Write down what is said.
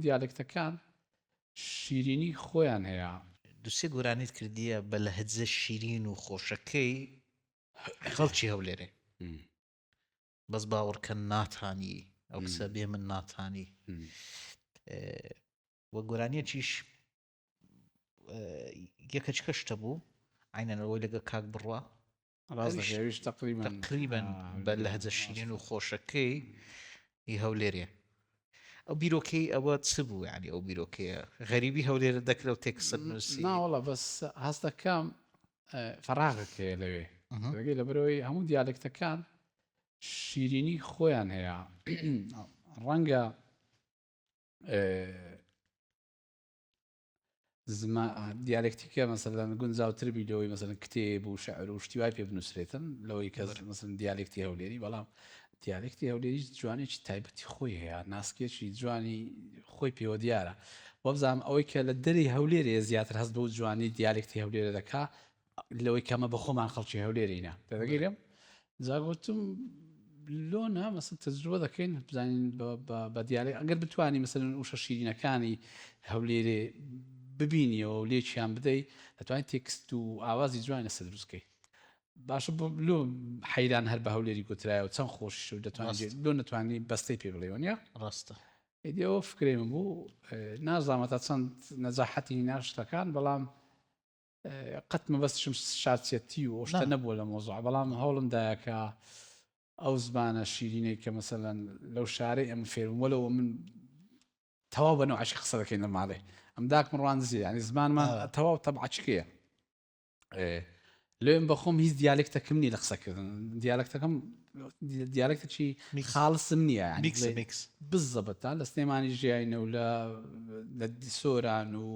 دیالکتەکان شیرینی خۆیان هەیە. دووسێ گۆرانیت کردیە بە لەهجە شیرین و خۆشەکەی خەڵکی هەولێرێ بەس باوەڕکە ناتانی ئەو کسە بێ من ناتانی وە گۆرانیەکیش یەکەچ کەشتە بوو عینەنەوەی لەگە کاک بڕوا ڕاستەکەویش تقریبان بە لەهجە شیرین و خۆشەکەی هی هەولێرێ ئەو بیرۆکەی ئەوە چ بوو ینی ئەو بیرۆکەیە غەریبی هەولێرە دەکرە و تێکسەر نووسی ناوەڵە بەس هەست دەکەم فەراغەکەیە لەوێ دەگەی لەبەرەوەی هەموو دیالکتەکان شیرینی خۆیان هەیە. ڕەنگە دیالکتیکە مەسەلەن گونجاوتر بیلەوەی مەسەلەن کتێب و شەعر و شتی وای پێ بنووسرێتن لەوەی کە مەسەلەن دیالکتی هەولێری، بەڵام دیالکتی هەولێری جوانێکی تایبەتی خۆی هەیە، ناسکێکی جوانی خۆی پێوە دیارە. وەبزانام ئەوەی کە لە دەری هەولێرێ زیاتر هەست بە و جوانی دیالکتی هەولێرە دەکا لەوەی کەمە بە خۆمان خەڵکی هەولێرینە دەگەیرم جاگوتم لۆنا مەسن تەجروبە دەکەین بزانین بە دیالێک ئەگەر بتوانانی مەسەلەن وشە شیرینەکانی هەولێرێ ببینیەوە و لێکیان بدەیت دەتوانین تێکست و ئاوازی جوانە سەر دروستکەی باشە بۆ لۆ حەیران هەر بە هەولێری گوترایە و چەند خۆشی و دەتوانێت لۆ نتوانانی بەستەی پێ بڵێ وەنیا ڕاستە ئێدەوە فکرێمە بوو نازانمە تا چەند نەجاحەتی ناشتەکان بەڵام قەت مەبەستشم شارچێتی و شتە نەبووە لە مۆزوع بەڵام هەوڵمدایە کە ئەو زمانە شیرینەی کە مەسەلەن لەو شارەی ئەمە فێرم وەلەوە من تەواو بەنەوە عشق قسە دەکەین لە ماڵێ ئەم داک مڕوانزیە ینی زمانمان تەواو تەبعچکەیە لێم بەخۆم هیچ دیالکتەکەم نی لە قسەکردن دیالکتەکەم دیالکتێکی خاڵسم نییە میکس بزەبەتە لە سلێمانی ژیاینە و لە سۆران و